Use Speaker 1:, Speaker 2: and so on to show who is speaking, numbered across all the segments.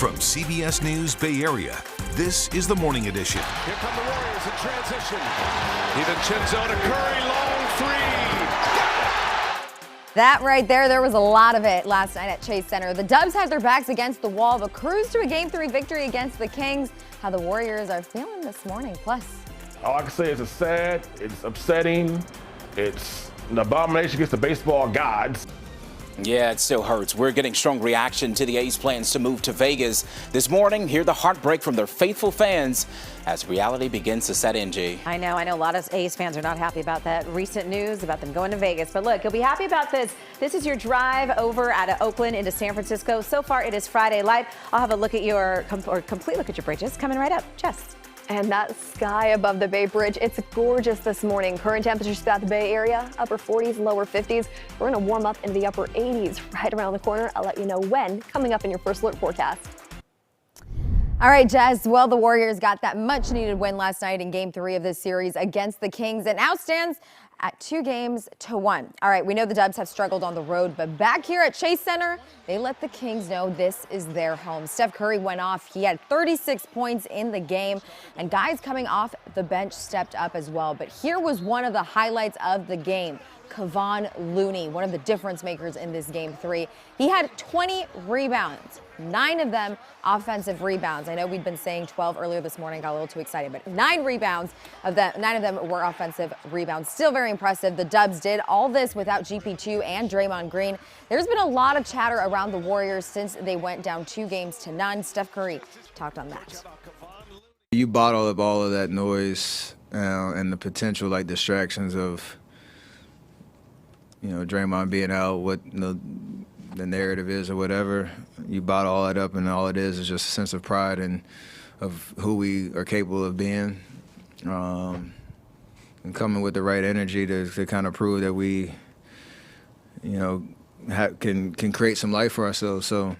Speaker 1: From CBS News Bay Area, this is the Morning Edition.
Speaker 2: Here come the Warriors in transition. DiVincenzo to Curry, long three.
Speaker 3: That right there was a lot of it last night at Chase Center. The Dubs had their backs against the wall, but cruised to a Game 3 victory against the Kings. How the Warriors are feeling this morning. Plus,
Speaker 4: all I can say is it's sad, it's upsetting, it's an abomination against the baseball gods.
Speaker 5: Yeah, it still hurts. We're getting strong reaction to the A's plans to move to Vegas. This morning, hear the heartbreak from their faithful fans as reality begins to set in, G.
Speaker 6: I know a lot of A's fans are not happy about that recent news about them going to Vegas. But look, you'll be happy about this. This is your drive over out of Oakland into San Francisco. So far, it is Friday Light. I'll have a look at your, complete look at your bridges coming right up. Jess.
Speaker 3: and that sky above the Bay Bridge, it's gorgeous this morning. Current temperatures throughout the Bay Area, upper 40s, lower 50s. We're going to warm up into the upper 80s right around the corner. I'll let you know when, coming up in your first alert forecast. All right, Jess. Well, the Warriors got that much-needed win last night in Game 3 of this series against the Kings, and now stands at 2-1. All right, we know the Dubs have struggled on the road, but back here at Chase Center, they let the Kings know this is their home. Steph Curry went off. He had 36 points in the game, and guys coming off the bench stepped up as well. But here was one of the highlights of the game. Kevon Looney, one of the difference makers in this Game 3. He had 20 rebounds, 9 of them offensive rebounds. I know we'd been saying 12 earlier this morning, got a little too excited, but 9 rebounds of them, 9 of them were offensive rebounds. Still very impressive. The Dubs did all this without GP2 and Draymond Green. There's been a lot of chatter around the Warriors since they went down 2-0. Steph Curry talked on that.
Speaker 7: You bottle up all of that noise and the potential distractions of Draymond being out, what the narrative is or whatever. You bottle all that up, and all it is just a sense of pride and of who we are capable of being, and coming with the right energy to kind of prove that we, can create some life for ourselves. So.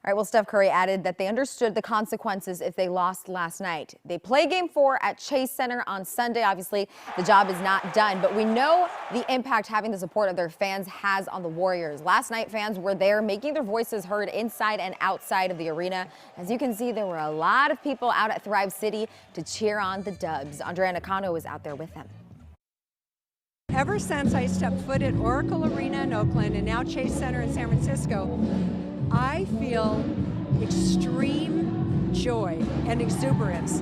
Speaker 3: All right, well, Steph Curry added that they understood the consequences if they lost last night. They play Game 4 at Chase Center on Sunday. Obviously, the job is not done, but we know the impact having the support of their fans has on the Warriors. Last night, fans were there making their voices heard inside and outside of the arena. As you can see, there were a lot of people out at Thrive City to cheer on the Dubs. Andrea Nakano was out there with them.
Speaker 8: Ever since I stepped foot at Oracle Arena in Oakland and now Chase Center in San Francisco, I feel extreme joy and exuberance.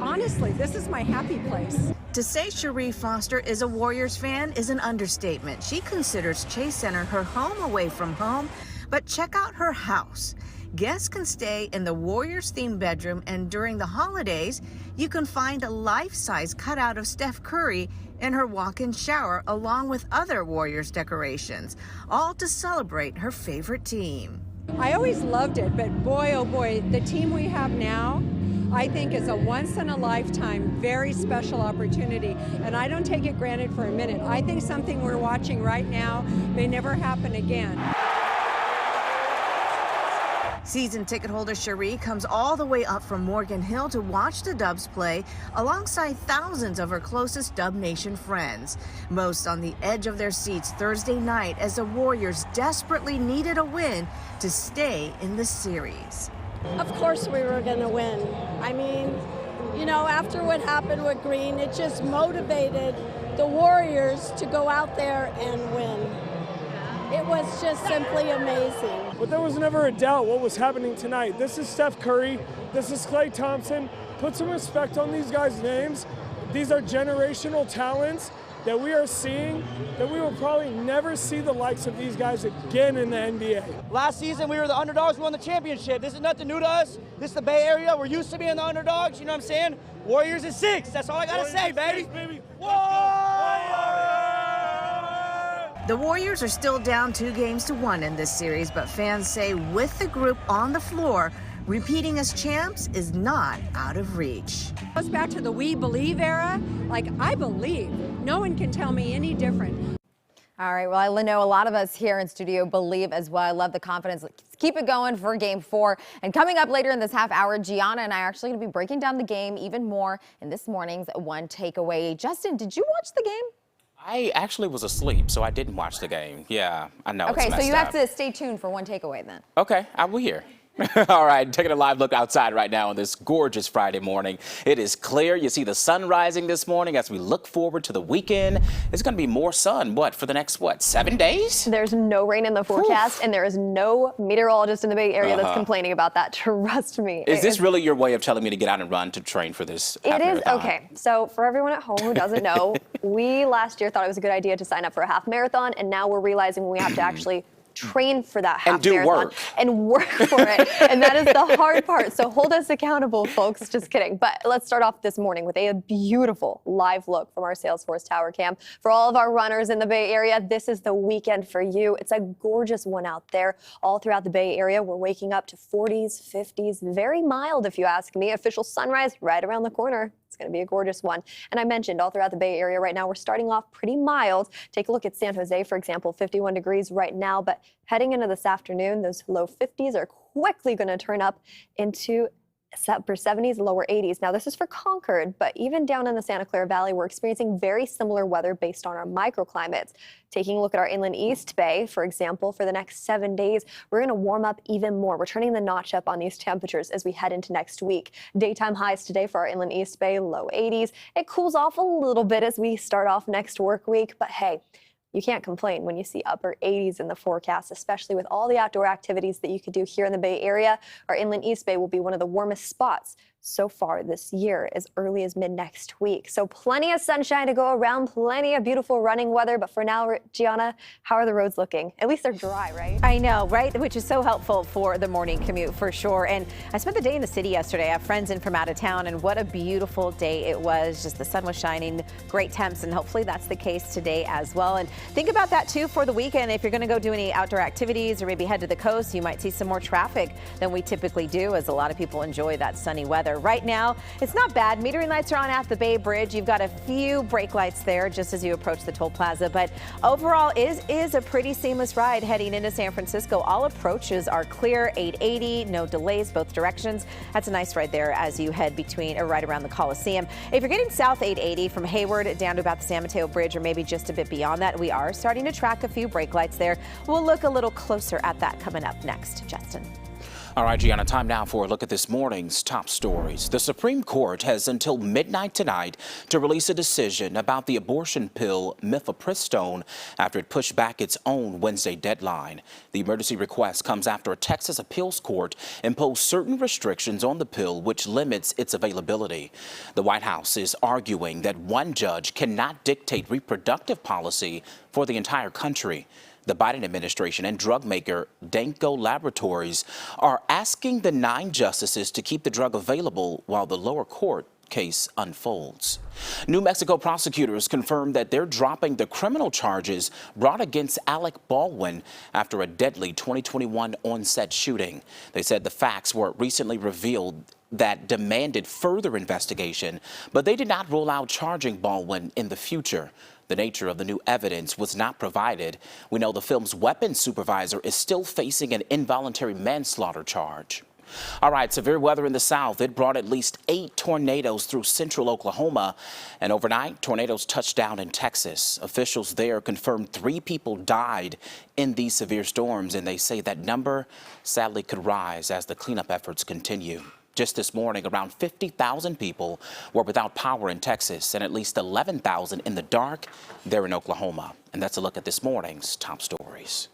Speaker 8: Honestly, this is my happy place.
Speaker 9: To say Cherie Foster is a Warriors fan is an understatement. She considers Chase Center her home away from home, but check out her house. Guests can stay in the Warriors-themed bedroom, and during the holidays, you can find a life-size cutout of Steph Curry in her walk-in shower, along with other Warriors decorations, all to celebrate her favorite team.
Speaker 8: I always loved it, but boy, oh boy, the team we have now, I think is a once-in-a-lifetime, very special opportunity, and I don't take it granted for a minute. I think something we're watching right now may never happen again.
Speaker 9: Season ticket holder Cherie comes all the way up from Morgan Hill to watch the Dubs play alongside thousands of her closest Dub Nation friends. Most on the edge of their seats Thursday night as the Warriors desperately needed a win to stay in the series.
Speaker 10: Of course we were going to win. I mean, after what happened with Green, it just motivated the Warriors to go out there and win. It was just simply amazing.
Speaker 11: But there was never a doubt what was happening tonight. This is Steph Curry. This is Klay Thompson. Put some respect on these guys' names. These are generational talents that we are seeing, that we will probably never see the likes of these guys again in the NBA.
Speaker 12: Last season, we were the underdogs. We won the championship. This is nothing new to us. This is the Bay Area. We're used to being the underdogs. You know what I'm saying? Warriors is 6. That's all I got to say, baby.
Speaker 9: The Warriors are still down 2-1 in this series, but fans say with the group on the floor, repeating as champs is not out of reach.
Speaker 8: It goes back to the we believe era. I believe. No one can tell me any different.
Speaker 3: All right, well, I know a lot of us here in studio believe as well. I love the confidence. Let's keep it going for Game 4. And coming up later in this half hour, Gianna and I are actually going to be breaking down the game even more in this morning's One Takeaway. Justin, did you watch the game?
Speaker 5: I actually was asleep, so I didn't watch the game. Yeah, I know.
Speaker 3: Okay,
Speaker 5: it's
Speaker 3: so you
Speaker 5: messed
Speaker 3: have
Speaker 5: up.
Speaker 3: to stay tuned for One Takeaway then.
Speaker 5: Okay, I will hear. All right, taking a live look outside right now on this gorgeous Friday morning. It is clear. You see the sun rising this morning as we look forward to the weekend. It's going to be more sun, for the next, 7 days?
Speaker 3: There's no rain in the forecast, and there is no meteorologist in the Bay Area that's complaining about that. Trust me.
Speaker 5: Is this really your way of telling me to get out and run to train for this half
Speaker 3: It is.
Speaker 5: marathon?
Speaker 3: Okay, so for everyone at home who doesn't know, we last year thought it was a good idea to sign up for a half marathon, and now we're realizing we have to actually train for that half marathon and work for it. And that is the hard part. So hold us accountable, folks. Just kidding. But let's start off this morning with a beautiful live look from our Salesforce Tower Cam. For all of our runners in the Bay Area, this is the weekend for you. It's a gorgeous one out there. All throughout the Bay Area, we're waking up to 40s, 50s, very mild if you ask me. Official sunrise right around the corner. It's going to be a gorgeous one. And I mentioned all throughout the Bay Area right now, we're starting off pretty mild. Take a look at San Jose, for example, 51 degrees right now. But heading into this afternoon, those low 50s are quickly going to turn up into upper 70s, lower 80s. Now, this is for Concord, but even down in the Santa Clara Valley, we're experiencing very similar weather based on our microclimates. Taking a look at our inland East Bay, for example, for the next 7 days, we're going to warm up even more. We're turning the notch up on these temperatures as we head into next week. Daytime highs today for our inland East Bay, low 80s. It cools off a little bit as we start off next work week, but hey, you can't complain when you see upper 80s in the forecast, especially with all the outdoor activities that you could do here in the Bay Area. Our inland East Bay will be one of the warmest spots so far this year, as early as mid next week. So plenty of sunshine to go around, plenty of beautiful running weather. But for now, Gianna, how are the roads looking? At least they're dry, right?
Speaker 6: I know, right? Which is so helpful for the morning commute for sure. And I spent the day in the city yesterday. I have friends in from out of town, and what a beautiful day it was. Just the sun was shining, great temps, and hopefully that's the case today as well. And think about that too for the weekend. If you're going to go do any outdoor activities or maybe head to the coast, you might see some more traffic than we typically do, as a lot of people enjoy that sunny weather. Right now, it's not bad. Metering lights are on at the Bay Bridge. You've got a few brake lights there just as you approach the toll plaza, but overall is a pretty seamless ride heading into San Francisco. All approaches are clear, 880, no delays both directions. That's a nice ride there as you head between or right around the Coliseum. If you're getting south 880 from Hayward down to about the San Mateo Bridge or maybe just a bit beyond that, we are starting to track a few brake lights there. We'll look a little closer at that coming up next. Justin.
Speaker 5: All right, Gianna, time now for a look at this morning's top stories. The Supreme Court has until midnight tonight to release a decision about the abortion pill mifepristone after it pushed back its own Wednesday deadline. The emergency request comes after a Texas appeals court imposed certain restrictions on the pill, which limits its availability. The White House is arguing that one judge cannot dictate reproductive policy for the entire country. The Biden administration and drug maker Danco Laboratories are asking the 9 justices to keep the drug available while the lower court case unfolds. New Mexico prosecutors confirmed that they're dropping the criminal charges brought against Alec Baldwin after a deadly 2021 on-set shooting. They said the facts were recently revealed that demanded further investigation, but they did not rule out charging Baldwin in the future. The nature of the new evidence was not provided. We know the film's weapons supervisor is still facing an involuntary manslaughter charge. All right, severe weather in the south. It brought at least 8 tornadoes through central Oklahoma. And overnight, tornadoes touched down in Texas. Officials there confirmed 3 people died in these severe storms, and they say that number sadly could rise as the cleanup efforts continue. Just this morning, around 50,000 people were without power in Texas and at least 11,000 in the dark there in Oklahoma. And that's a look at this morning's top stories.